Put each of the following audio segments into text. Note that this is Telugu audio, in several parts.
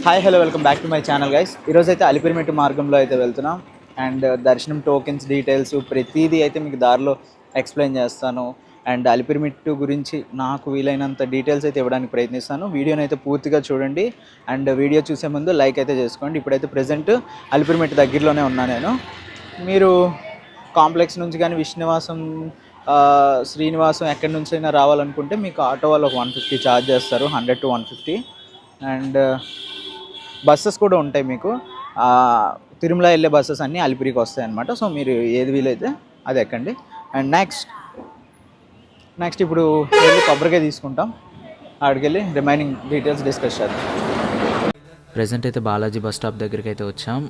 Hi hello welcome back to my channel guys. ఈరోజు అయితే అలిపిరిమెట్టు మార్గంలో అయితే వెళ్తున్నాం అండ్ దర్శనం టోకెన్స్ డీటెయిల్స్ ప్రతిదీ అయితే మీకు దారిలో ఎక్స్ప్లెయిన్ చేస్తాను. అండ్ అలిపిరిమెట్టు గురించి నాకు వీలైనంత డీటెయిల్స్ అయితే ఇవ్వడానికి ప్రయత్నిస్తాను. వీడియోని అయితే పూర్తిగా చూడండి అండ్ వీడియో చూసే ముందు లైక్ అయితే చేసుకోండి. ఇప్పుడైతే ప్రజెంట్ అలిపిరిమెట్టు దగ్గరలోనే ఉన్నా నేను. మీరు కాంప్లెక్స్ నుంచి కానీ విష్ణునివాసం శ్రీనివాసం ఎక్కడి నుంచి అయినా రావాలనుకుంటే మీకు ఆటో వాళ్ళు ఒక 150 ఛార్జ్ చేస్తారు, 100 to 150. అండ్ బస్సెస్ కూడా ఉంటాయి మీకు. తిరుమల వెళ్ళే బస్సెస్ అన్నీ అలిపిరికి వస్తాయి అన్నమాట. సో మీరు ఏది వీలైతే అది ఎక్కండి. అండ్ నెక్స్ట్ ఇప్పుడు వెళ్ళి కొబ్బరికాయ తీసుకుంటాం. అక్కడికి వెళ్ళి రిమైనింగ్ డీటెయిల్స్ డిస్కస్ చేద్దాం. ప్రెజెంట్ అయితే బాలాజీ బస్ స్టాప్ దగ్గరికి అయితే వచ్చాం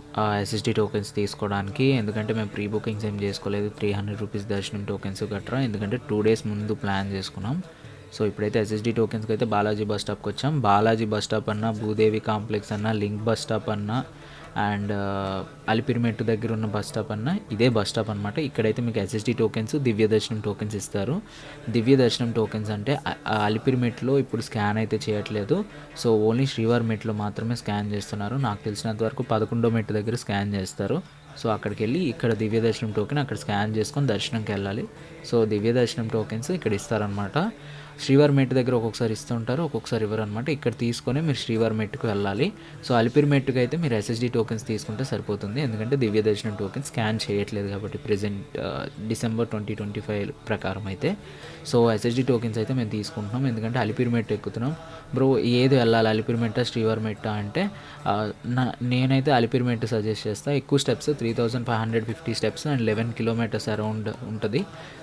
ఎస్ఎస్డి టోకెన్స్ తీసుకోవడానికి. ఎందుకంటే మేము ప్రీ బుకింగ్స్ ఏం చేసుకోలేదు, 300 రూపీస్ దర్శనం టోకెన్స్ గట్రా, ఎందుకంటే 2 days ముందు ప్లాన్ చేసుకున్నాం. సో ఇప్పుడైతే ఎస్ఎస్డి టోకెన్స్కి అయితే బాలాజీ బస్ స్టాప్కి వచ్చాం. బాలాజీ బస్ స్టాప్ అన్నా, భూదేవి కాంప్లెక్స్ అన్నా, లింక్ బస్ స్టాప్ అన్నా, అండ్ అలిపిరిమెట్టు దగ్గర ఉన్న బస్ స్టాప్ అన్నా ఇదే బస్ స్టాప్ అనమాట. ఇక్కడైతే మీకు ఎస్ఎస్డి టోకెన్స్, దివ్య దర్శనం టోకెన్స్ ఇస్తారు. దివ్య దర్శనం టోకెన్స్ అంటే అలిపిరిమెట్లో ఇప్పుడు స్కాన్ అయితే చేయట్లేదు. సో ఓన్లీ శ్రీవారి మెట్లో మాత్రమే స్కాన్ చేస్తున్నారు. నాకు తెలిసినంత వరకు 11వ మెట్టు దగ్గర స్కాన్ చేస్తారు. సో అక్కడికి వెళ్ళి ఇక్కడ దివ్య దర్శనం టోకెన్ అక్కడ స్కాన్ చేసుకొని దర్శనంకి వెళ్ళాలి. సో దివ్య దర్శనం టోకెన్స్ ఇక్కడ ఇస్తారనమాట. శ్రీవారి మెట్టు దగ్గర ఒక్కొక్కసారి ఇస్తుంటారు, ఒక్కొక్కసారి ఇవ్వరు అనమాట. ఇక్కడ తీసుకొని మీరు శ్రీవారి మెట్టుకు వెళ్ళాలి. సో అలిపిరి మెట్టుకు అయితే మీరు ఎస్ఎస్డి టోకెన్స్ తీసుకుంటే సరిపోతుంది, ఎందుకంటే దివ్య దర్శనం టోకెన్ స్కాన్ చేయట్లేదు కాబట్టి ప్రెజెంట్ December 2025 ప్రకారం అయితే. సో ఎస్ఎస్డి టోకెన్స్ అయితే మేము తీసుకుంటున్నాం, ఎందుకంటే అలిపిరి మెట్టు ఎక్కుతున్నాం. బ్రో ఏది వెళ్ళాలి, అలిపిరి మెట్ట శ్రీవారి మెట్ట అంటే నేనైతే అలిపిరి మెట్టు సజెస్ట్ చేస్తాను. ఎక్కువ steps 3550 steps and 11 kilometers around ఉంటుంది.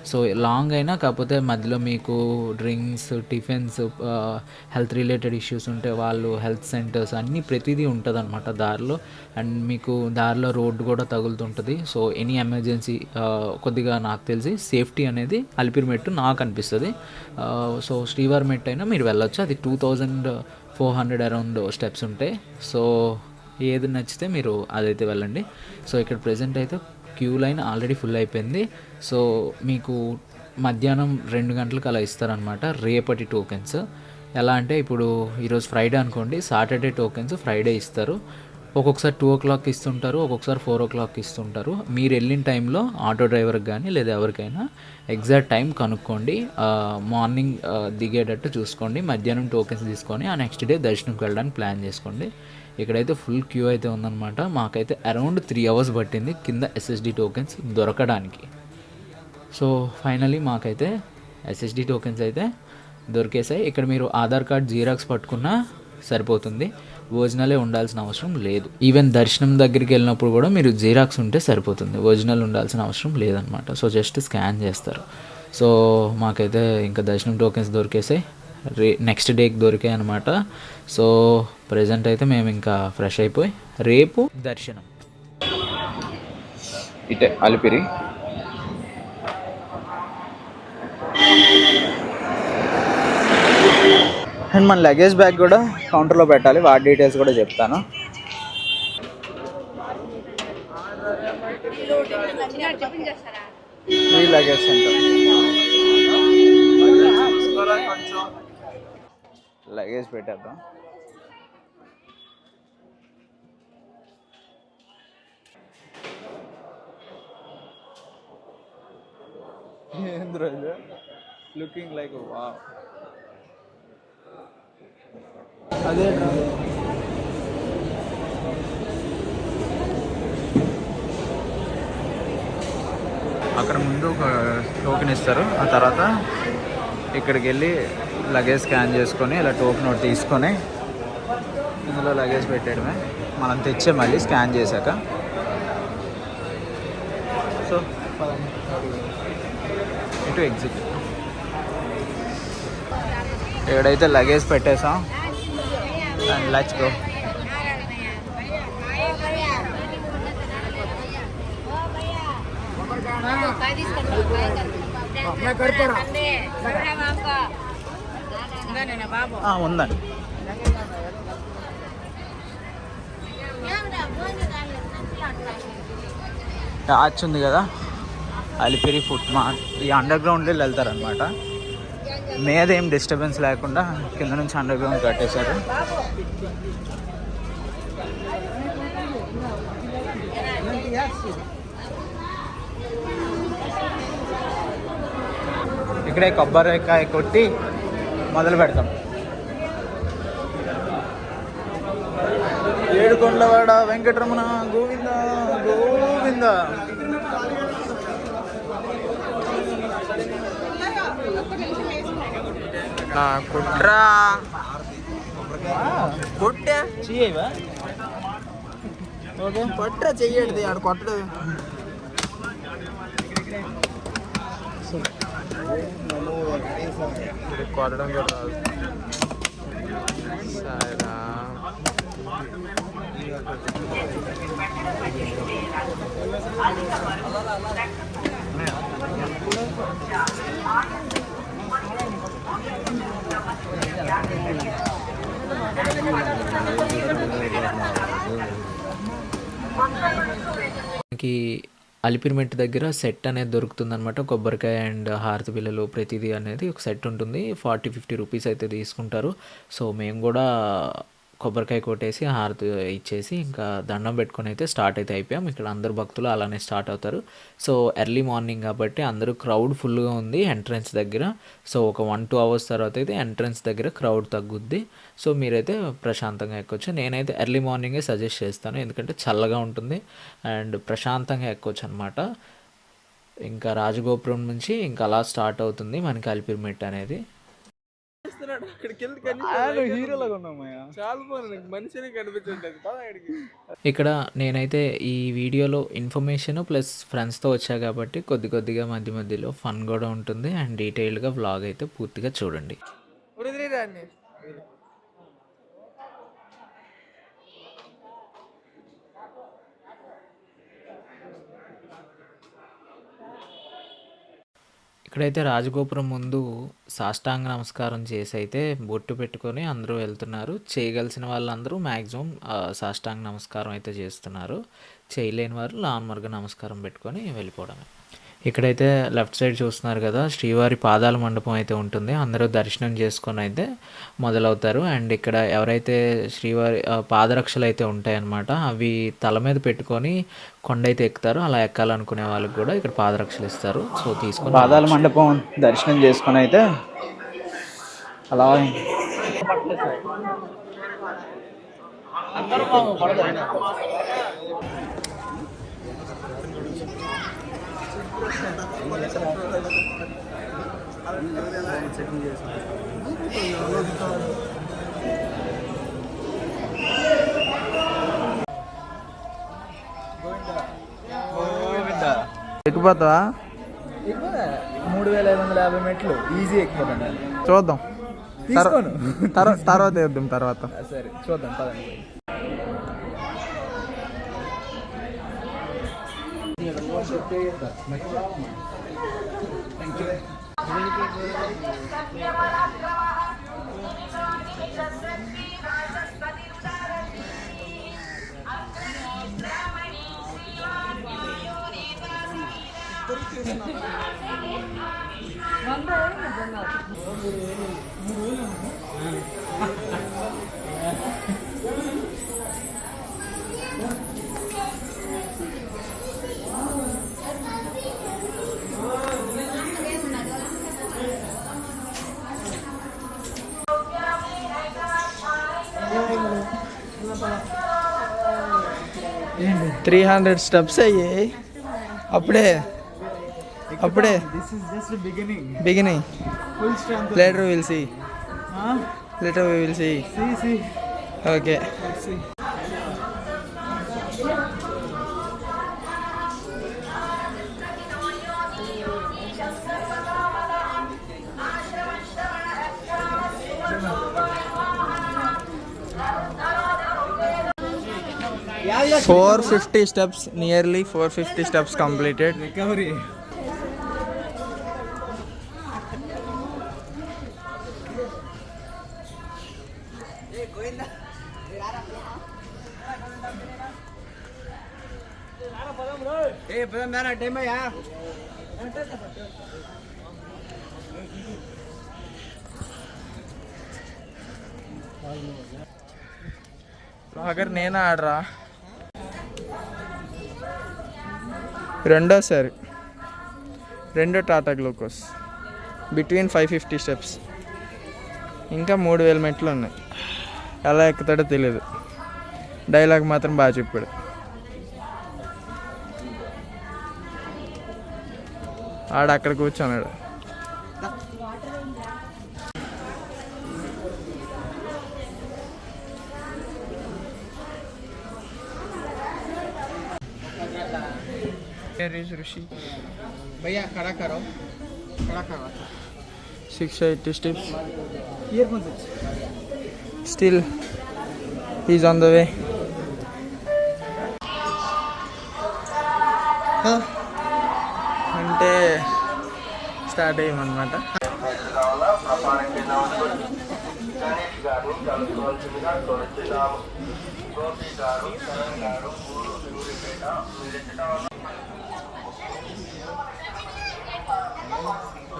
సో లాంగ్ అయినా, కాకపోతే మధ్యలో మీకు drinks, tiffins, health related issues ఉంటే వాళ్ళు హెల్త్ సెంటర్స్ అన్నీ ప్రతిదీ ఉంటుంది అనమాట దారిలో. అండ్ మీకు దారిలో రోడ్డు కూడా తగులుతుంటుంది. సో ఎనీ ఎమర్జెన్సీ కొద్దిగా నాకు తెలిసి సేఫ్టీ అనేది అలిపిరి మెట్టు నాకు అనిపిస్తుంది. సో శ్రీవారి మెట్టు అయినా మీరు వెళ్ళొచ్చు, అది 2400 అరౌండ్ స్టెప్స్ ఉంటాయి. సో ఏది నచ్చితే మీరు అదైతే వెళ్ళండి. సో ఇక్కడ ప్రెజెంట్ అయితే క్యూ లైన్ ఆల్రెడీ ఫుల్ అయిపోయింది. సో మీకు మధ్యాహ్నం 2 గంటలకు అలా ఇస్తారనమాట రేపటి టోకెన్స్. ఎలా అంటే ఇప్పుడు ఈరోజు ఫ్రైడే అనుకోండి, సాటర్డే టోకెన్స్ ఫ్రైడే ఇస్తారు. ఒక్కొక్కసారి 2 o'clock ఇస్తుంటారు, ఒక్కొక్కసారి 4 o'clock ఇస్తుంటారు. మీరు వెళ్ళిన టైంలో ఆటో డ్రైవర్కి కానీ లేదా ఎవరికైనా ఎగ్జాక్ట్ టైం కనుక్కోండి. మార్నింగ్ దిగేటట్టు చూసుకోండి, మధ్యాహ్నం టోకెన్స్ తీసుకొని ఆ నెక్స్ట్ డే దర్శనంకి వెళ్ళడానికి ప్లాన్ చేసుకోండి. ఇక్కడైతే ఫుల్ క్యూ అయితే ఉందన్నమాట. మాకైతే అరౌండ్ 3 hours పట్టింది కింద ఎస్ఎస్డి టోకెన్స్ దొరకడానికి. సో ఫైనలీ మాకైతే ఎస్ఎస్డి టోకెన్స్ అయితే దొరికేసాయి. ఇక్కడ మీరు ఆధార్ కార్డ్ జీరాక్స్ పట్టుకున్నా సరిపోతుంది, ఒరిజినలే ఉండాల్సిన అవసరం లేదు. ఈవెన్ దర్శనం దగ్గరికి వెళ్ళినప్పుడు కూడా మీరు జీరాక్స్ ఉంటే సరిపోతుంది, ఒరిజినల్ ఉండాల్సిన అవసరం లేదనమాట. సో జస్ట్ స్కాన్ చేస్తారు. సో మాకైతే ఇంకా దర్శనం టోకెన్స్ దొరికేసాయి, నెక్స్ట్ డేకి దొరికాయి అనమాట. సో ప్రజెంట్ అయితే మేము ఇంకా ఫ్రెష్ అయిపోయి రేపు దర్శనం. ఇటే అలిపిరి. అండ్ మన లగేజ్ బ్యాగ్ కూడా కౌంటర్లో పెట్టాలి, వాటి డీటెయిల్స్ కూడా చెప్తాను. Free luggage centre. లగేజ్ పెట్టేద్దాం. Looking like wow. అదే అక్కడ ముందు ఒక టోకెన్ ఇస్తారు, ఆ తర్వాత ఇక్కడికి వెళ్ళి లగేజ్ స్కాన్ చేసుకొని ఇలా టోకెన్ ఒకటి తీసుకొని ఇందులో లగేజ్ పెట్టేయడమే, మనం తెచ్చే మళ్ళీ స్కాన్ చేశాక. సో ఇటు ఎగ్జిట్. ఎక్కడైతే లగేజ్ పెట్టేసాం అండ్ లెట్స్ గో. ఉందండి. టార్చ్ ఉంది కదా, అలిపిరి ఫుట్ మార్ట్, ఈ అండర్ గ్రౌండ్లో వెళ్తారనమాట. మీద ఏం డిస్టర్బెన్స్ లేకుండా కింద నుంచి అండర్ గ్రౌండ్ కట్టేశారు. ఇక్కడే కొబ్బరికాయ కొట్టి మొదలు పెడతాం. ఏడుకొండలవాడ వెంకటరమణ గోవింద గోవింద. కుట్రా కొట్టే చెయ్యవా? ఓకే కొట్రా చెయ్యడిది ఆడు కొట్టడు. కొట్టడం కూడా రాదు. సరేనా మనకి అలిపిరిమెట్ దగ్గర సెట్ అనేది దొరుకుతుంది అనమాట. కొబ్బరికాయ అండ్ హారతి బిళ్ళలు ప్రతిదీ అనేది ఒక సెట్ ఉంటుంది. 40-50 రూపీస్ అయితే తీసుకుంటారు. సో మేము కూడా కొబ్బరికాయ కొట్టేసి హారతి ఇచ్చేసి ఇంకా దండం పెట్టుకొని అయితే స్టార్ట్ అయితే అయిపోయాం. ఇక్కడ అందరు భక్తులు అలానే స్టార్ట్ అవుతారు. సో ఎర్లీ మార్నింగ్ కాబట్టి అందరూ క్రౌడ్ ఫుల్గా ఉంది ఎంట్రన్స్ దగ్గర. సో ఒక 1-2 అవర్స్ తర్వాత అయితే ఎంట్రన్స్ దగ్గర క్రౌడ్ తగ్గుద్ది. సో మీరైతే ప్రశాంతంగా ఎక్కొచ్చు. నేనైతే ఎర్లీ మార్నింగే సజెస్ట్ చేస్తాను, ఎందుకంటే చల్లగా ఉంటుంది అండ్ ప్రశాంతంగా ఎక్కొచ్చు అనమాట. ఇంకా రాజగోపురం నుంచి ఇంకా అలా స్టార్ట్ అవుతుంది మనకి అలిపిరిమెట్ అనేది. ఇక్కడ నేనైతే ఈ వీడియోలో ఇన్ఫర్మేషన్ ప్లస్ ఫ్రెండ్స్తో వచ్చా కాబట్టి కొద్దిగా మధ్య మధ్యలో ఫన్ కూడా ఉంటుంది అండ్ డీటెయిల్డ్గా వ్లాగ్ అయితే పూర్తిగా చూడండి. ఇక్కడైతే రాజగోపురం ముందు సాష్టాంగ నమస్కారం చేసి అయితే బొట్టు పెట్టుకొని అందరూ వెళ్తున్నారు. చేయగలిసిన వాళ్ళందరూ మ్యాక్సిమం సాష్టాంగ నమస్కారం అయితే చేస్తున్నారు. చేయలేని వారు నార్మల్గా నమస్కారం పెట్టుకొని వెళ్ళిపోవడమే. ఇక్కడైతే లెఫ్ట్ సైడ్ చూస్తున్నారు కదా, శ్రీవారి పాదాల మండపం అయితే ఉంటుంది. అందరూ దర్శనం చేసుకొని అయితే మొదలవుతారు. అండ్ ఇక్కడ ఎవరైతే శ్రీవారి పాదరక్షలు అయితే ఉంటాయన్నమాట, అవి తల మీద పెట్టుకొని కొండ అయితే ఎక్కుతారు. అలా ఎక్కాలనుకునే వాళ్ళకి కూడా ఇక్కడ పాదరక్షలు ఇస్తారు. సో తీసుకొని పాదాల మండపం దర్శనం చేసుకొని అయితే అలా ఎక్కిపోతావా? 3550 మెట్లు ఈజీ ఎక్కిపోతాను. చూద్దాం, తీసుకోను తర్వాత వేద్దాం. తర్వాత సరే చూద్దాం పదండి. త్రీ 300 స్టెప్స్ అయ్యాయి అప్పుడే. This is just beginning. Full strength. Later will see. Okay. Yeah. 450 steps, nearly 450 steps completed. Recovery. అగర్ నేనా ఆడరా? రెండోసారి రెండో టాటా గ్లూకోస్ బిట్వీన్ 550 స్టెప్స్. ఇంకా 3000 మెట్లు ఉన్నాయి. ఎలా ఎక్కుతాడో తెలియదు. డైలాగ్ మాత్రం బాగా చెప్పాడు. ఆడ అక్కడ కూర్చున్నాడు. ऋषि भैया खड़ा करो, खड़ा करो. 680 steps. Earphones. Still, he's on the way. అంటే స్టార్ట్ అయ్యామన్నమాట.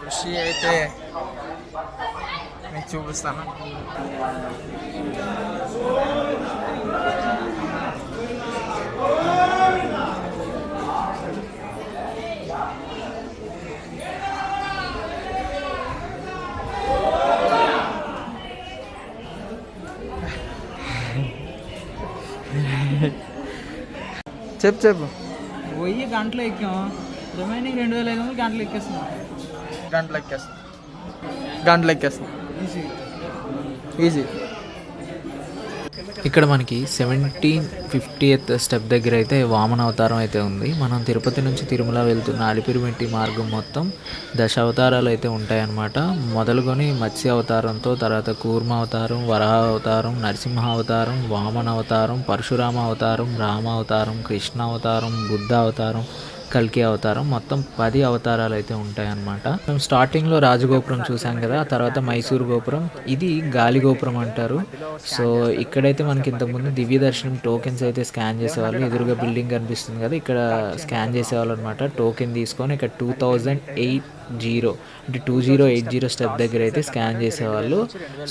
ఋషి అయితే మీకు చూపిస్తాను. చెప్పు. పోయి గంటలో ఎక్కాం, రిమైనింగ్ 2500 గంటలు ఎక్కేస్తున్నాం. గంటలు ఎక్కేస్తాం ఈజీ. ఇక్కడ మనకి 1750th స్టెప్ దగ్గర అయితే వామన అవతారం అయితే ఉంది. మనం తిరుపతి నుంచి తిరుమల వెళ్తున్న అలిపిరిమెట్టి మార్గం మొత్తం 10 అవతారాలు అయితే ఉంటాయన్నమాట. మొదలుకొని మత్స్య అవతారంతో, తర్వాత కూర్మ అవతారం, వరాహ అవతారం, నరసింహ అవతారం, వామన అవతారం, పరశురామ అవతారం, రామ అవతారం, కృష్ణ అవతారం, బుద్ధ అవతారం, కల్కి అవతారం, మొత్తం 10 అవతారాలు అయితే ఉంటాయన్నమాట. మేము స్టార్టింగ్లో రాజగోపురం చూసాం కదా, ఆ తర్వాత మైసూరు గోపురం, ఇది గాలి గోపురం అంటారు. సో ఇక్కడైతే మనకి ఇంతకుముందు దివ్య దర్శనం టోకెన్స్ అయితే స్కాన్ చేసేవాళ్ళు. ఎదురుగా బిల్డింగ్ కనిపిస్తుంది కదా, ఇక్కడ స్కాన్ చేసేవాళ్ళు అనమాట. టోకెన్ తీసుకొని ఇక్కడ 2080 అంటే 2080 స్టెప్ దగ్గర అయితే స్కాన్ చేసేవాళ్ళు.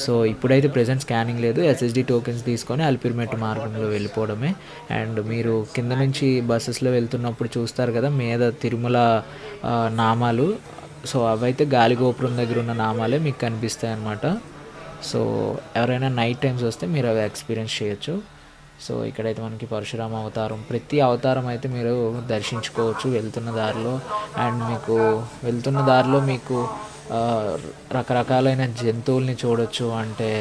సో ఇప్పుడైతే ప్రజెంట్ స్కానింగ్ లేదు. ఎస్ఎస్డి టోకెన్స్ తీసుకొని అలిపిరిమెట్టు మార్గంలో వెళ్ళిపోవడమే. అండ్ మీరు కింద నుంచి బస్సెస్లో వెళ్తున్నప్పుడు చూస్తారు కదా మీద తిరుమల నామాలు, సో అవైతే గాలిగోపురం దగ్గర ఉన్న నామాలే మీకు కనిపిస్తాయి అన్నమాట. సో ఎవరైనా నైట్ టైమ్స్ వస్తే మీరు అవి ఎక్స్పీరియన్స్ చేయొచ్చు. సో ఇక్కడైతే మనకి పరశురామ అవతారం, ప్రతి అవతారం అయితే మీరు దర్శించుకోవచ్చు వెళ్తున్న దారిలో. అండ్ మీకు వెళ్తున్న దారిలో మీకు రకరకాలైన జంతువుల్ని చూడొచ్చు. అంటే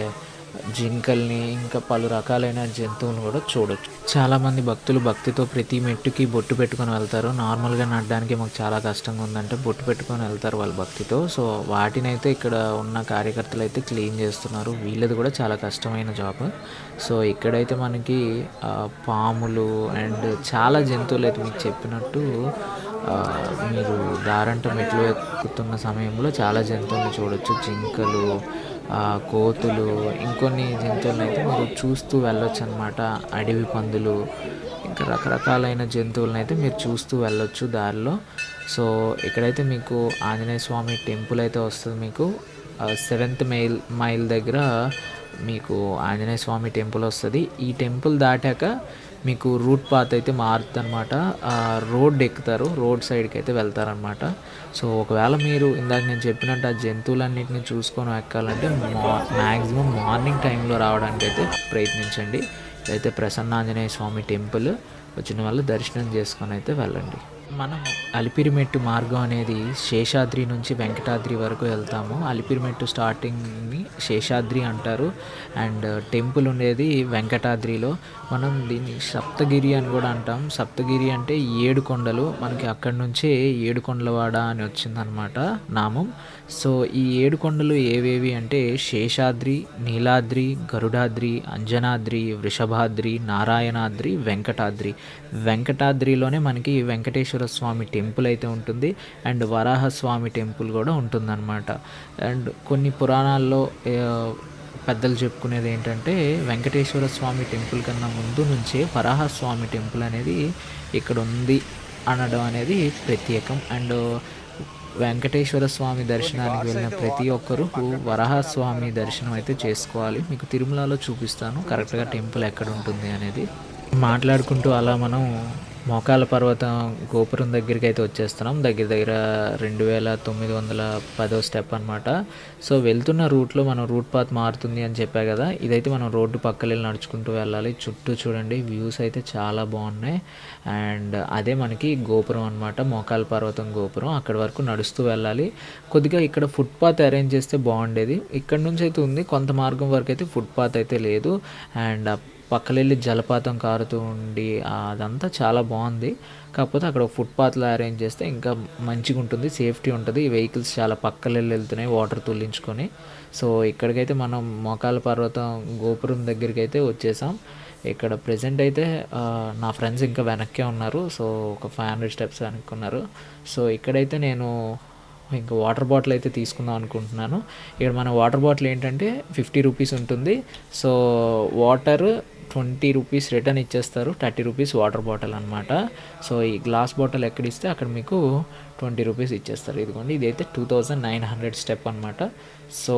జింకల్ని, ఇంకా పలు రకాలైన జంతువులను కూడా చూడొచ్చు. చాలామంది భక్తులు భక్తితో ప్రతి మెట్టుకి బొట్టు పెట్టుకొని వెళ్తారు. నార్మల్గా నడడానికి మాకు చాలా కష్టంగా ఉందంటే బొట్టు పెట్టుకొని వెళ్తారు వాళ్ళ భక్తితో. సో వాటిని అయితే ఇక్కడ ఉన్న కార్యకర్తలు అయితే క్లీన్ చేస్తున్నారు. వీళ్ళది కూడా చాలా కష్టమైన జాబ్. సో ఇక్కడైతే మనకి పాములు అండ్ చాలా జంతువులు అయితే మీకు చెప్పినట్టు మీరు దారంట మెట్లు ఎక్కుతున్న సమయంలో చాలా జంతువులను చూడొచ్చు. జింకలు, కోతులు, ఇంకొన్ని జంతువులను అయితే మీరు చూస్తూ వెళ్ళొచ్చు అనమాట. అడవి పందులు, ఇంకా రకరకాలైన జంతువులను అయితే మీరు చూస్తూ వెళ్ళొచ్చు దారిలో. సో ఇక్కడైతే మీకు ఆంజనేయ స్వామి టెంపుల్ అయితే వస్తుంది. మీకు 7th మైల్ దగ్గర మీకు ఆంజనేయ స్వామి టెంపుల్ వస్తుంది. ఈ టెంపుల్ దాటాక మీకు రూట్ పాత్ అయితే మారుతుంది అనమాట. రోడ్ ఎక్కుతారు, రోడ్ సైడ్కి అయితే వెళ్తారనమాట. సో ఒకవేళ మీరు ఇందాక నేను చెప్పినట్టు ఆ జంతువులన్నింటినీ చూసుకొని ఎక్కాలంటే మ్యాక్సిమం మార్నింగ్ టైంలో రావడానికి అయితే ప్రయత్నించండి. ఇదైతే ప్రసన్నాంజనేయ స్వామి టెంపుల్. వచ్చిన వాళ్ళు దర్శనం చేసుకొని అయితే వెళ్ళండి. మనం అలిపిరిమెట్టు మార్గం అనేది శేషాద్రి నుంచి వెంకటాద్రి వరకు వెళ్తాము. అలిపిరిమెట్టు స్టార్టింగ్ని శేషాద్రి అంటారు అండ్ టెంపుల్ ఉండేది వెంకటాద్రిలో. మనం దీన్ని సప్తగిరి అని కూడా అంటాం. సప్తగిరి అంటే 7 కొండలు. మనకి అక్కడి నుంచే ఏడుకొండలవాడ అని వచ్చిందనమాట నామం. సో ఈ 7 కొండలు ఏవేవి అంటే శేషాద్రి, నీలాద్రి, గరుడాద్రి, అంజనాద్రి, వృషభాద్రి, నారాయణాద్రి, వెంకటాద్రి. వెంకటాద్రిలోనే మనకి వెంకటేశ్వర స్వామి టెంపుల్ అయితే ఉంటుంది అండ్ వరాహస్వామి టెంపుల్ కూడా ఉంటుందన్నమాట. అండ్ కొన్ని పురాణాల్లో పెద్దలు చెప్పుకునేది ఏంటంటే వెంకటేశ్వర స్వామి టెంపుల్ కన్నా ముందు నుంచే వరాహస్వామి టెంపుల్ అనేది ఇక్కడ ఉంది అనడం అనేది ప్రత్యేకం. అండ్ వెంకటేశ్వర స్వామి దర్శనానికి వెళ్ళిన ప్రతి ఒక్కరూ వరాహస్వామి దర్శనం అయితే చేసుకోవాలి. మీకు తిరుమలలో చూపిస్తాను కరెక్ట్గా టెంపుల్ ఎక్కడ ఉంటుంది అనేది. మాట్లాడుకుంటూ అలా మనం మోకాల పర్వతం గోపురం దగ్గరికి అయితే వచ్చేస్తున్నాం. దగ్గర దగ్గర 2910 స్టెప్ అనమాట. సో వెళ్తున్న రూట్లో మనం రూట్ పాత్ మారుతుంది అని చెప్పా కదా, ఇదైతే మనం రోడ్డు పక్కన వెళ్ళి నడుచుకుంటూ వెళ్ళాలి. చుట్టూ చూడండి వ్యూస్ అయితే చాలా బాగున్నాయి. అండ్ అదే మనకి గోపురం అనమాట, మోకాల పర్వతం గోపురం. అక్కడి వరకు నడుస్తూ వెళ్ళాలి. కొద్దిగా ఇక్కడ ఫుట్పాత్ అరేంజ్ చేస్తే బాగుండేది. ఇక్కడ నుంచి అయితే ఉంది, కొంత మార్గం వరకు అయితే ఫుట్పాత్ అయితే లేదు. అండ్ పక్కలెళ్ళి జలపాతం కారుతూ ఉండి అదంతా చాలా బాగుంది. కాకపోతే అక్కడ ఒక ఫుట్పాత్లో అరేంజ్ చేస్తే ఇంకా మంచిగా ఉంటుంది, సేఫ్టీ ఉంటుంది. ఈ వెహికల్స్ చాలా పక్కలెళ్ళి వెళ్తున్నాయి వాటర్ తుల్లించుకొని. సో ఇక్కడికైతే మనం మోకాల పర్వతం గోపురం దగ్గరికి అయితే వచ్చేసాం. ఇక్కడ ప్రజెంట్ అయితే నా ఫ్రెండ్స్ ఇంకా వెనక్కే ఉన్నారు. సో ఒక 500 స్టెప్స్ వెనక్కున్నారు. సో ఇక్కడైతే నేను ఇంకా వాటర్ బాటిల్ అయితే తీసుకుందాం అనుకుంటున్నాను. ఇక్కడ మన వాటర్ బాటిల్ ఏంటంటే 50 రూపీస్ ఉంటుంది. సో వాటర్ 20 రూపీస్ రిటర్న్ ఇచ్చేస్తారు, 30 రూపీస్ వాటర్ బాటిల్ అనమాట. సో ఈ గ్లాస్ బాటిల్ ఎక్కడ ఇస్తే అక్కడ మీకు 20 రూపీస్ ఇచ్చేస్తారు. ఇదిగోండి, ఇదైతే 2900 స్టెప్ అనమాట. సో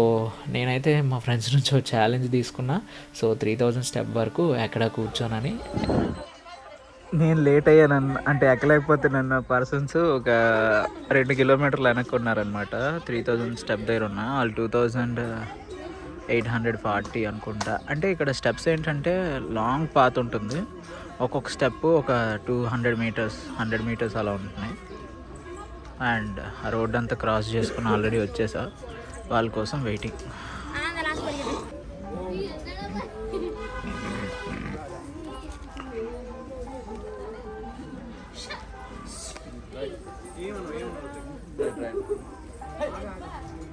నేనైతే మా ఫ్రెండ్స్ నుంచి ఒక ఛాలెంజ్ తీసుకున్నా. సో 3000 స్టెప్ వరకు ఎక్కడ కూర్చోనని. నేను లేట్ అయ్యాను అంటే ఎక్కలేకపోతే నన్ను పర్సన్స్ ఒక 2 కిలోమీటర్లు వెనక్కున్నారనమాట. 3000 స్టెప్ దగ్గర ఉన్నా, వాళ్ళు 2840 అనుకుంటా. అంటే ఇక్కడ స్టెప్స్ ఏంటంటే లాంగ్ పాత్ ఉంటుంది. ఒక్కొక్క స్టెప్ ఒక 200 మీటర్స్ 100 మీటర్స్ అలా ఉంటున్నాయి. అండ్ ఆ రోడ్ అంతా క్రాస్ చేసుకుని ఆల్రెడీ వచ్చేసా, వాళ్ళ కోసం వెయిటింగ్.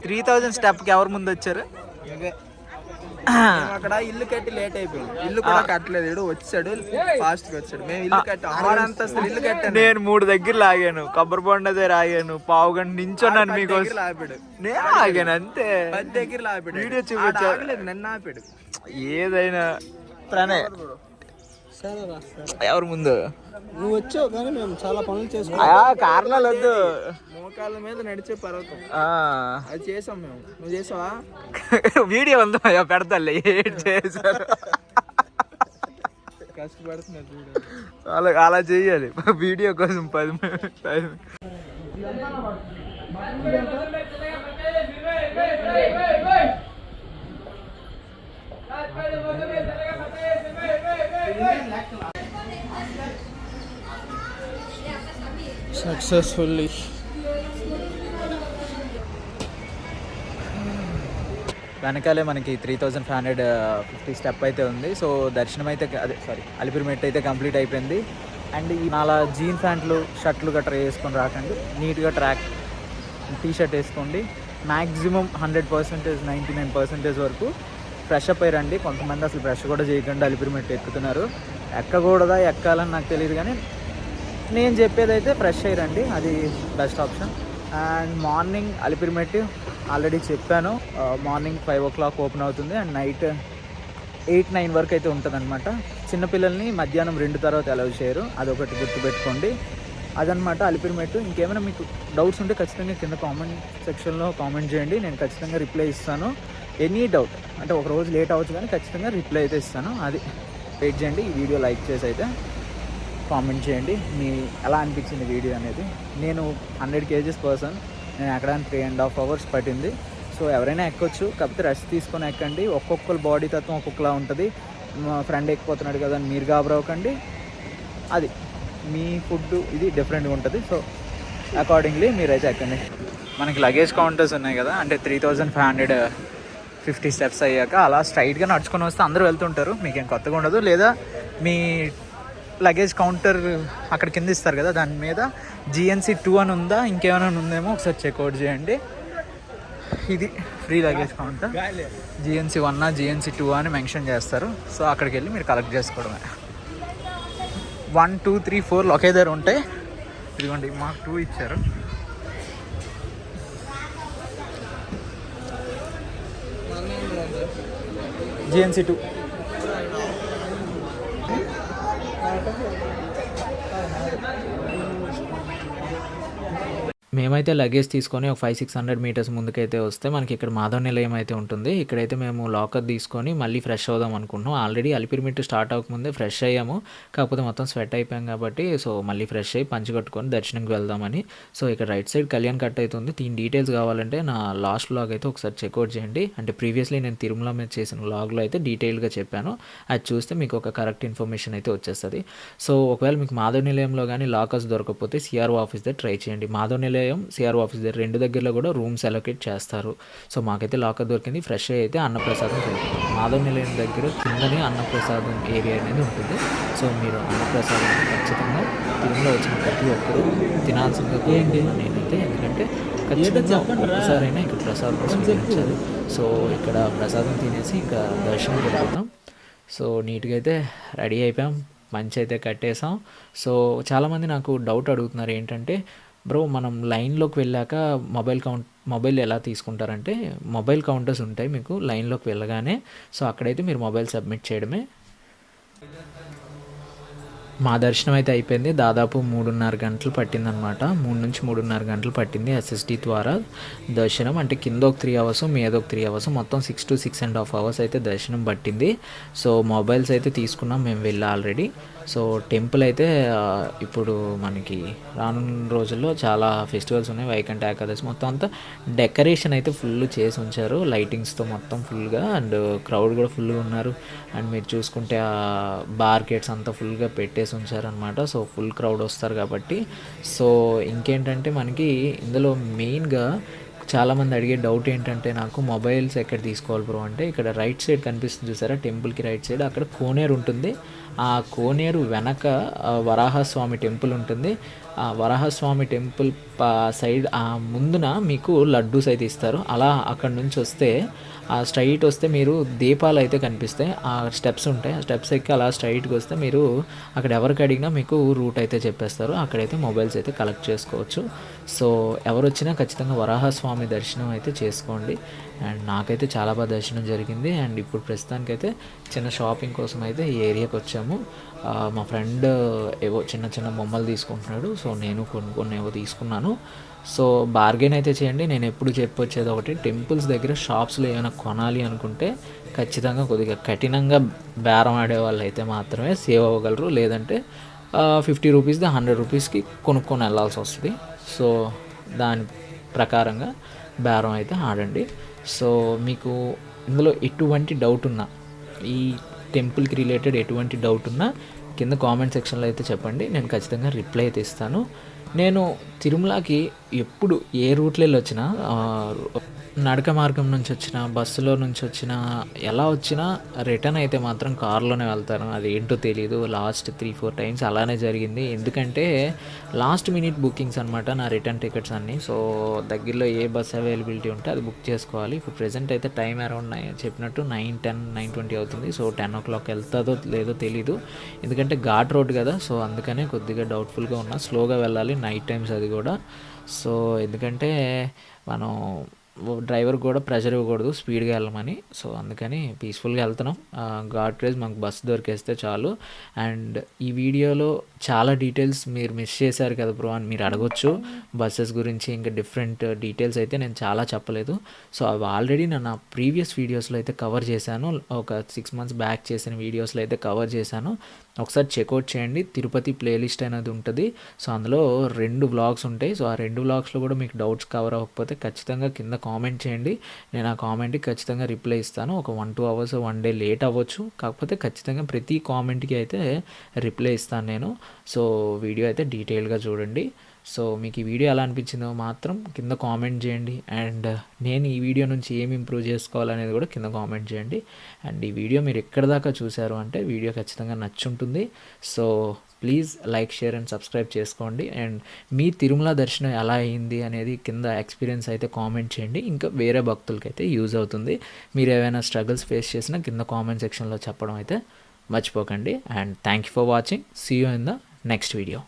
త్రీ 3000 స్టెప్కి ఎవరు ముందు వచ్చారు? అక్కడ ఇల్లు కట్టి లేట్ అయిపోయింది. ఇల్లు కూడా కట్టలేదు, ఇడు వచ్చాడు ఫాస్ట్ గా వచ్చాడు. మేము ఇల్లు కట్టి 6 అంతస్తులు ఇల్లు కట్టాను. నేను 3 దగ్గర లాగాను, కొబ్బరి బొండ దగ్గర ఆగాను, పావు గంట నించున్నాను మీకోసం. ఆపాడు, నేను ఆగాను అంతే. 10 దగ్గర ఆపాడు, వీడియో చూపించాడు, నన్ను ఆపాడు. ఏదైనా ప్రణయ్ ఎవరు ముందు? నువ్వు వచ్చావు కానీ మేము చాలా పనులు చేసుకున్నాం. కారణాలు వద్దు, మోకాళ్ళ మీద నడిచే పర్వతం అది చేసాం మేము. నువ్వు చేసావా? వీడియో ఉందా పెడతాలే, ఏడ్ చేశారు. కష్టపడుతున్నారు చూడు, అలా చెయ్యాలి వీడియో కోసం 10 టైం. సక్సెస్ఫుల్లీ వెనకాలే మనకి 3550 స్టెప్ అయితే ఉంది. సో దర్శనం అయితే అలిపిరి మెట్టు అయితే కంప్లీట్ అయిపోయింది. అండ్ ఈ నాలా జీన్ ప్యాంట్లు షర్ట్లు గట్రా వేసుకొని రాకండి, నీట్గా ట్రాక్ టీషర్ట్ వేసుకోండి. మ్యాక్సిమం 100%, 99% వరకు ఫ్రెష్ అప్ అయ్యారండి. కొంతమంది అసలు బ్రష్ కూడా చేయకుండా అలిపిరి మెట్టు ఎక్కుతున్నారు. ఎక్కకూడదా ఎక్కాలని నాకు తెలియదు, కానీ నేను చెప్పేది అయితే ఫ్రెష్ అయ్యారండి, అది best option. And morning Alipiri మెట్టు ఆల్రెడీ చెప్పాను, మార్నింగ్ 5 o'clock ఓపెన్ అవుతుంది అండ్ నైట్ 8-9 వరకు అయితే ఉంటుంది అనమాట. చిన్నపిల్లల్ని మధ్యాహ్నం 2 తర్వాత అలౌ చేయరు, అదొకటి గుర్తుపెట్టుకోండి. అదనమాట అలిపిరి మెట్టు. ఇంకేమైనా మీకు డౌట్స్ ఉంటే ఖచ్చితంగా కింద కామెంట్ సెక్షన్లో కామెంట్ చేయండి, నేను ఖచ్చితంగా రిప్లై ఇస్తాను. ఎనీ డౌట్ అంటే ఒక రోజు లేట్ అవ్వచ్చు కానీ ఖచ్చితంగా రిప్లై అయితే ఇస్తాను. అది వెయిట్ చేయండి. ఈ వీడియో లైక్ చేసి అయితే కామెంట్ చేయండి మీ ఎలా అనిపించింది వీడియో అనేది. నేను 100 kgs పర్సన్, నేను ఎక్కడానికి 3.5 hours పట్టింది. సో ఎవరైనా ఎక్కొచ్చు, కాకపోతే రెస్ట్ తీసుకొని ఎక్కండి. ఒక్కొక్కరు బాడీ తత్వం ఒక్కొక్కలా ఉంటుంది. మా ఫ్రెండ్ ఎక్కిపోతున్నాడు కదా అని మీరు గాబరవకండి, అది మీ ఫుడ్ ఇది డిఫరెంట్గా ఉంటుంది. సో అకార్డింగ్లీ మీరైతే ఎక్కండి. మనకి లగేజ్ కౌంటర్స్ ఉన్నాయి కదా, అంటే 3550 స్టెప్స్ అయ్యాక అలా స్ట్రైట్గా నడుచుకొని వస్తే అందరూ వెళ్తుంటారు, మీకేం కొత్తగా ఉండదు. లేదా మీ లగేజ్ కౌంటర్ అక్కడ కింద ఇస్తారు కదా, దాని మీద GNC 2 అని ఉందా ఇంకేమైనా ఉందేమో ఒకసారి చెక్అవుట్ చేయండి. ఇది free luggage counter. GNC 1 GNC 2 అని మెన్షన్ చేస్తారు. సో అక్కడికి వెళ్ళి మీరు కలెక్ట్ చేసుకోవడమే. 1, 2, 3, 4 ఒకే దగ్గర ఉంటాయి. ఇదిగోండి మాకు 2 ఇచ్చారు. GNC 2. మేమైతే లగేజ్ తీసుకొని ఒక 500-600 మీటర్స్ ముందుకైతే వస్తే మనకి ఇక్కడ మాధవ నిలయం అయితే ఉంటుంది. ఇక్కడైతే మేము లాకర్ తీసుకొని మళ్ళీ ఫ్రెష్ అవుదాం అనుకుంటున్నాం. ఆల్రెడీ అలిపిరిమెట్టు స్టార్ట్ అవ్వకముందే ఫ్రెష్ అయ్యాము. కాకపోతే మొత్తం స్వెట్ అయిపోయాం కాబట్టి సో మళ్ళీ ఫ్రెష్ అయ్యి పంచి కట్టుకొని దర్శనంకి వెళ్దామని. సో ఇక్కడ రైట్ సైడ్ కళ్యాణ్ కట్ అవుతుంది. దీని డీటెయిల్స్ కావాలంటే నా లాస్ట్ వ్లాగ్ అయితే ఒకసారి చెక్అవుట్ చేయండి. అంటే ప్రీవియస్లీ నేను తిరుమల మీద చేసిన వ్లాగ్లో అయితే డీటెయిల్గా చెప్పాను. అది చూస్తే మీకు ఒక కరెక్ట్ ఇన్ఫర్మేషన్ అయితే వచ్చేస్తుంది. సో ఒకవేళ మీకు మాధవ నిలయంలో కానీ లాకర్స్ దొరకకపోతే సిఆర్ఓ ఆఫీస్ దగ్గర ట్రై చేయండి. మాధవ నిలయం సిఆర్ఓ ఆఫీస్ దగ్గర రెండు దగ్గరలో కూడా రూమ్స్ అలొకేట్ చేస్తారు. సో మాకైతే లాకర్ దొరికింది. ఫ్రెష్ అయితే అన్నప్రసాదం దొరుకుతుంది. మాధవ నిలయం దగ్గర కిందనే అన్నప్రసాదం ఏరియా అనేది ఉంటుంది. సో మీరు అన్నప్రసాదం ఖచ్చితంగా తిరుమల వచ్చిన ప్రతి ఒక్కరూ తినాల్సిందిగా కోరుకుంటున్నాను నేనైతే. ఎందుకంటే ఖచ్చితంగా ఒక్కసారైనా ఇక్కడ ప్రసాదం స్వీకరించాలి. సో ఇక్కడ ప్రసాదం తినేసి ఇంకా దర్శనం వెళ్ళిపోతాం. సో నీట్గా అయితే రెడీ అయిపోయాం, మంచి అయితే కట్టేసాం. సో చాలామంది నాకు డౌట్ అడుగుతున్నారు ఏంటంటే, బ్రో మనం లైన్లోకి వెళ్ళాక మొబైల్ ఎలా తీసుకుంటారంటే, మొబైల్ కౌంటర్స్ ఉంటాయి మీకు లైన్లోకి వెళ్ళగానే. సో అక్కడైతే మీరు మొబైల్ సబ్మిట్ చేయడమే. మా దర్శనం అయితే అయిపోయింది. దాదాపు 3.5 గంటలు పట్టిందనమాట. 3 నుంచి 3.5 గంటలు పట్టింది ఎస్ఎస్డి ద్వారా దర్శనం. అంటే కింద ఒక 3 అవర్స్, మీద ఒక 3 అవర్స్, మొత్తం 6 to 6.5 అవర్స్ అయితే దర్శనం పట్టింది. సో మొబైల్స్ అయితే తీసుకున్నాం మేము వెళ్ళి ఆల్రెడీ. సో టెంపుల్ అయితే ఇప్పుడు మనకి రానున్న రోజుల్లో చాలా ఫెస్టివల్స్ ఉన్నాయి. వైకుంఠ ఏకాదశి మొత్తం అంతా డెకరేషన్ అయితే ఫుల్ చేసి ఉంచారు లైటింగ్స్తో మొత్తం ఫుల్గా. అండ్ క్రౌడ్ కూడా ఫుల్గా ఉన్నారు. అండ్ మీరు చూసుకుంటే ఆ బార్కెట్స్ అంతా ఫుల్గా పెట్టేసి ఉంచారు అనమాట. సో ఫుల్ క్రౌడ్ వస్తారు కాబట్టి. సో ఇంకేంటంటే మనకి ఇందులో మెయిన్గా చాలామంది అడిగే డౌట్ ఏంటంటే, నాకు మొబైల్స్ ఎక్కడ తీసుకోవాలి బ్రో అంటే, ఇక్కడ రైట్ సైడ్ కనిపిస్తుంది చూసారా టెంపుల్కి రైట్ సైడ్, అక్కడ కోనేరు ఉంటుంది. ఆ కోనేరు వెనక వరాహస్వామి టెంపుల్ ఉంటుంది. ఆ వరాహస్వామి టెంపుల్ సైడ్ ఆ ముందున మీకు లడ్డూస్ అయితే ఇస్తారు. అలా అక్కడ నుంచి వస్తే ఆ స్ట్రైట్ వస్తే మీరు దీపాలు అయితే కనిపిస్తాయి. ఆ స్టెప్స్ ఉంటాయి. ఆ స్టెప్స్ ఎక్కి అలా స్ట్రైట్కి వస్తే మీరు అక్కడ ఎవరికి అడిగినా మీకు రూట్ అయితే చెప్పేస్తారు. అక్కడైతే మొబైల్స్ అయితే కలెక్ట్ చేసుకోవచ్చు. సో ఎవరు వచ్చినా ఖచ్చితంగా వరాహస్వామి దర్శనం అయితే చేసుకోండి. అండ్ నాకైతే చాలా బాగా దర్శనం జరిగింది. అండ్ ఇప్పుడు ప్రస్తుతానికైతే చిన్న షాపింగ్ కోసం అయితే ఈ ఏరియాకి వచ్చాము. మా ఫ్రెండ్ ఏవో చిన్న చిన్న బొమ్మలు తీసుకుంటున్నాడు. సో నేను కొన్ని ఏవో తీసుకున్నాను. సో బార్గెన్ అయితే చేయండి. నేను ఎప్పుడు చెప్పొచ్చేది ఒకటి, టెంపుల్స్ దగ్గర షాప్స్లో ఏమైనా కొనాలి అనుకుంటే ఖచ్చితంగా కొద్దిగా కఠినంగా బేరం ఆడే వాళ్ళు అయితే మాత్రమే సేవ్ అవ్వగలరు. లేదంటే 50 రూపీస్ది 100 రూపీస్కి కొనుక్కొని వెళ్ళాల్సి వస్తుంది. సో దాని ప్రకారంగా బేరం అయితే ఆడండి. సో మీకు ఇందులో ఎటువంటి డౌట్ ఉన్నా, ఈ టెంపుల్కి రిలేటెడ్ ఎటువంటి డౌట్ ఉన్నా కింద కామెంట్ సెక్షన్లో అయితే చెప్పండి. నేను ఖచ్చితంగా రిప్లై అయితే ఇస్తాను. నేను తిరుమలకి ఎప్పుడు ఏ రూట్లో వెళ్ళి వచ్చినా, నడక మార్గం నుంచి వచ్చినా, బస్సులో నుంచి వచ్చినా, ఎలా వచ్చినా రిటర్న్ అయితే మాత్రం కార్లోనే వెళ్తాను. అది ఏంటో తెలియదు. లాస్ట్ 3-4 టైమ్స్ అలానే జరిగింది. ఎందుకంటే లాస్ట్ మినిట్ బుకింగ్స్ అనమాట నా రిటర్న్ టికెట్స్ అన్నీ. సో దగ్గరలో ఏ బస్ అవైలబిలిటీ ఉంటే అది బుక్ చేసుకోవాలి. ఇప్పుడు ప్రెజెంట్ అయితే టైం అరౌండ్ చెప్పినట్టు 9:10, 9:20 అవుతుంది. సో 10 o'clock వెళ్తుందో లేదో తెలీదు. ఎందుకంటే ఘాట్ రోడ్ కదా. సో అందుకనే కొద్దిగా డౌట్ఫుల్గా ఉన్నా. స్లోగా వెళ్ళాలి నైట్ టైమ్స్ అది కూడా. సో ఎందుకంటే మనం డ్రైవర్ కూడా ప్రెషర్ ఇవ్వకూడదు స్పీడ్గా వెళ్ళమని. సో అందుకని పీస్ఫుల్గా వెళ్తున్నాం. గాడ్ క్రేజ్ మాకు బస్ దొరికేస్తే చాలు. అండ్ ఈ వీడియోలో చాలా డీటెయిల్స్ మీరు మిస్ చేశారు కదా బ్రో అని మీరు అడగొచ్చు. బస్సెస్ గురించి ఇంకా డిఫరెంట్ డీటెయిల్స్ అయితే నేను చాలా చెప్పలేదు. సో అవి ఆల్రెడీ నేను నా ప్రీవియస్ వీడియోస్లో అయితే కవర్ చేశాను. ఒక 6 months బ్యాక్ చేసిన వీడియోస్లో అయితే కవర్ చేశాను. ఒకసారి చెక్అవుట్ చేయండి. తిరుపతి ప్లేలిస్ట్ అనేది ఉంటుంది. సో అందులో 2 వ్లాగ్స్ ఉంటాయి. సో ఆ 2 వ్లాగ్స్లో కూడా మీకు డౌట్స్ కవర్ అవ్వకపోతే ఖచ్చితంగా కింద కామెంట్ చేయండి. నేను ఆ కామెంట్కి ఖచ్చితంగా రిప్లై ఇస్తాను. ఒక 1-2 hours 1 day లేట్ అవ్వచ్చు. కాకపోతే ఖచ్చితంగా ప్రతి కామెంట్కి అయితే రిప్లై ఇస్తాను నేను. సో వీడియో అయితే డీటెయిల్గా చూడండి. సో మీకు ఈ వీడియో ఎలా అనిపించిందో మాత్రం కింద కామెంట్ చేయండి. అండ్ నేను ఈ వీడియో నుంచి ఏమి ఇంప్రూవ్ చేసుకోవాలనేది కూడా కింద కామెంట్ చేయండి. అండ్ ఈ వీడియో మీరు ఎక్కడి దాకా చూశారు అంటే వీడియో ఖచ్చితంగా నచ్చుంటుంది. So please like, share and subscribe చేసుకోండి. అండ్ మీ తిరుమల దర్శనం ఎలా అయింది అనేది కింద ఎక్స్పీరియన్స్ అయితే కామెంట్ చేయండి. ఇంకా వేరే భక్తులకి అయితే యూజ్ అవుతుంది. మీరు ఏమైనా స్ట్రగుల్స్ ఫేస్ చేసినా కింద కామెంట్ సెక్షన్లో చెప్పడం అయితే మర్చిపోకండి. And thank you for watching. See you in the next video.